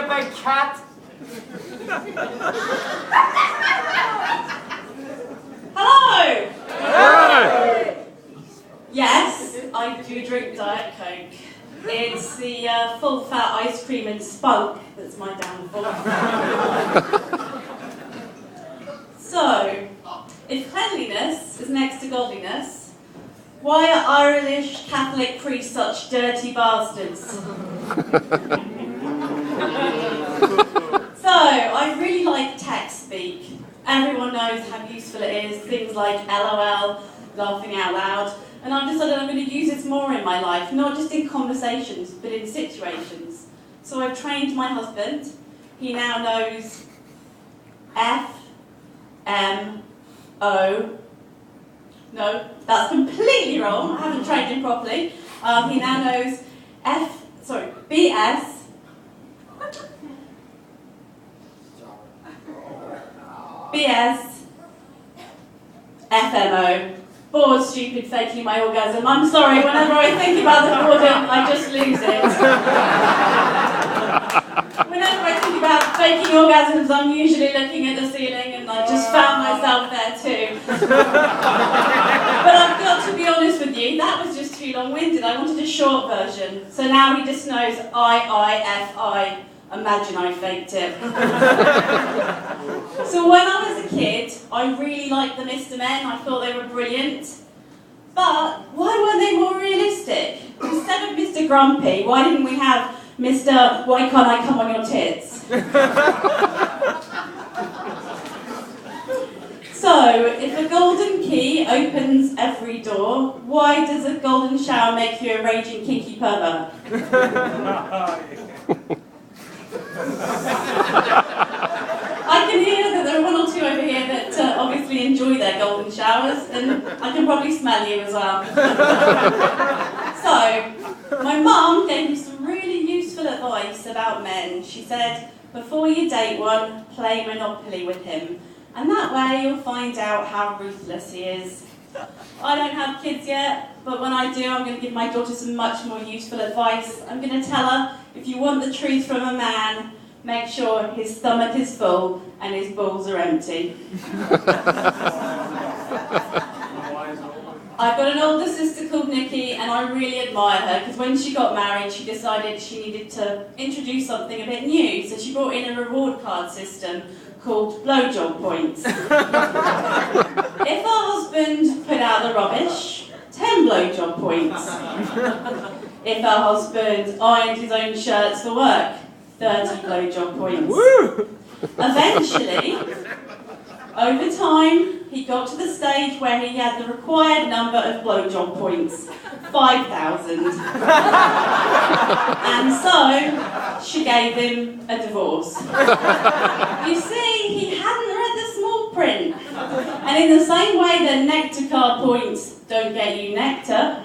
a big cat? Hello! Hey! Yes, I do drink Diet Coke. It's the full-fat ice cream and spunk that's my downfall. So, if cleanliness is next to godliness, why are Irish Catholic priests such dirty bastards? So, I really like text speak. Everyone knows how useful it is, things like LOL, laughing out loud, and I've decided I'm going to use this more in my life, not just in conversations, but in situations. So I've trained my husband. He now knows F, M, O. No, that's completely wrong. I haven't trained him properly. He now knows BS, BS, FMO. Bored, stupid, faking my orgasm. I'm sorry, whenever I think about the boredom, I just lose it. Whenever I think about faking orgasms, I'm usually looking at the ceiling and I just found myself there too. But I've got to be honest with you, that was just too long-winded. I wanted a short version. So now he just knows I. Imagine I faked it. So when I was a kid, I really liked the Mr. Men. I thought they were brilliant. But why weren't they more realistic? Instead of Mr. Grumpy, why didn't we have Mr. Why can't I come on your tits? So, if a golden key opens every door, why does a golden shower make you a raging kinky pervert? I can hear that there are one or two over here that obviously enjoy their golden showers, and I can probably smell you as well. So, my mum gave me some really useful advice about men. She said, before you date one, play Monopoly with him, and that way you'll find out how ruthless he is. I don't have kids yet, but when I do, I'm going to give my daughter some much more useful advice. I'm going to tell her, if you want the truth from a man, make sure his stomach is full and his balls are empty. I've got an older sister called Nikki, and I really admire her, because when she got married, she decided she needed to introduce something a bit new, so she brought in a reward card system called blowjob points. If her husband put out the rubbish, 10 blowjob points. If her husband ironed his own shirts for work, 30 blowjob points. Woo! Eventually, over time, he got to the stage where he had the required number of blowjob points, 5,000. And so, she gave him a divorce. You see, he hadn't read the small print. And in the same way that nectar card points don't get you nectar,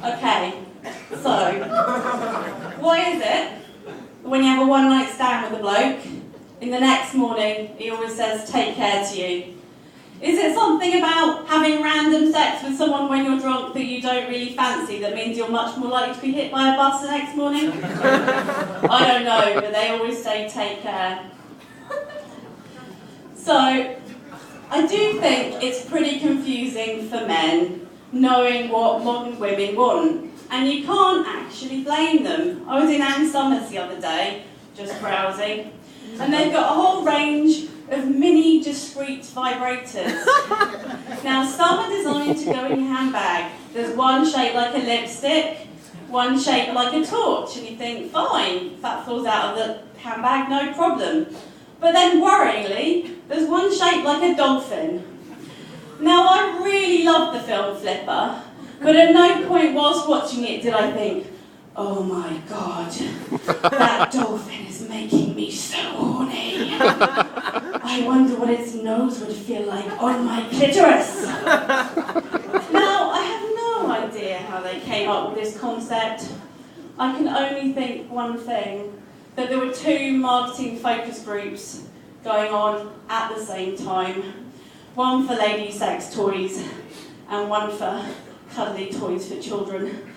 okay, so, why is it when you have a one-night stand with a bloke, in the next morning he always says, take care to you? Is it something about having random sex with someone when you're drunk that you don't really fancy that means you're much more likely to be hit by a bus the next morning? I don't know, but they always say take care. So, I do think it's pretty confusing for men knowing what modern women want, and you can't actually blame them. I was in Ann Summers the other day, just browsing, and they've got a whole range of mini discreet vibrators. Now, some are designed to go in your handbag. There's one shaped like a lipstick, one shaped like a torch, and you think, fine, if that falls out of the handbag, no problem. But then, worryingly, there's one shaped like a dolphin. Now, I really love the film Flipper, but at no point whilst watching it did I think, oh my god, that dolphin is making me so horny. I wonder what its nose would feel like on my clitoris. Now, I have no idea how they came up with this concept. I can only think one thing, that there were two marketing focus groups going on at the same time. One for lady sex toys and one for cuddly toys for children.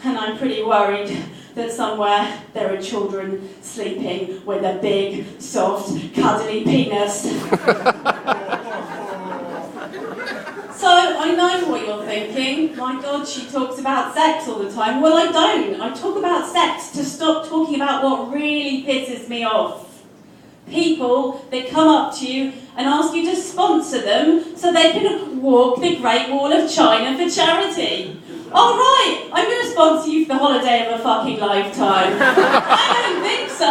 And I'm pretty worried that somewhere there are children sleeping with a big, soft, cuddly penis. So I know what you're thinking. My God, she talks about sex all the time. Well, I don't. I talk about sex to stop talking about what really pisses me off. People that come up to you and ask you to sponsor them so they can walk the Great Wall of China for charity. All right, I'm going to sponsor you for the holiday of a fucking lifetime. I don't think so.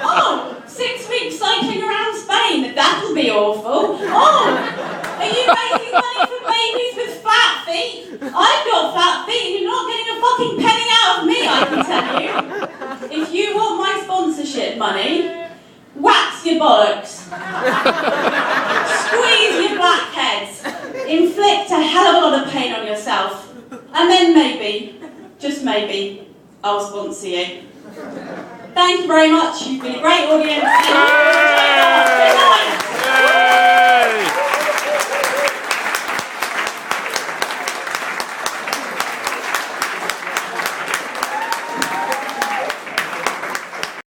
Oh, 6 weeks cycling around Spain, that'll be awful. Oh, are you raising money for babies with fat feet? I've got fat feet and you're not getting a fucking penny out of me, I can tell you. If you want my sponsorship money, wax your bollocks. Squeeze your blackheads. Inflict a hell of a lot of pain on yourself. And then maybe, just maybe, I'll sponsor you. Thank you very much. You've been a great audience.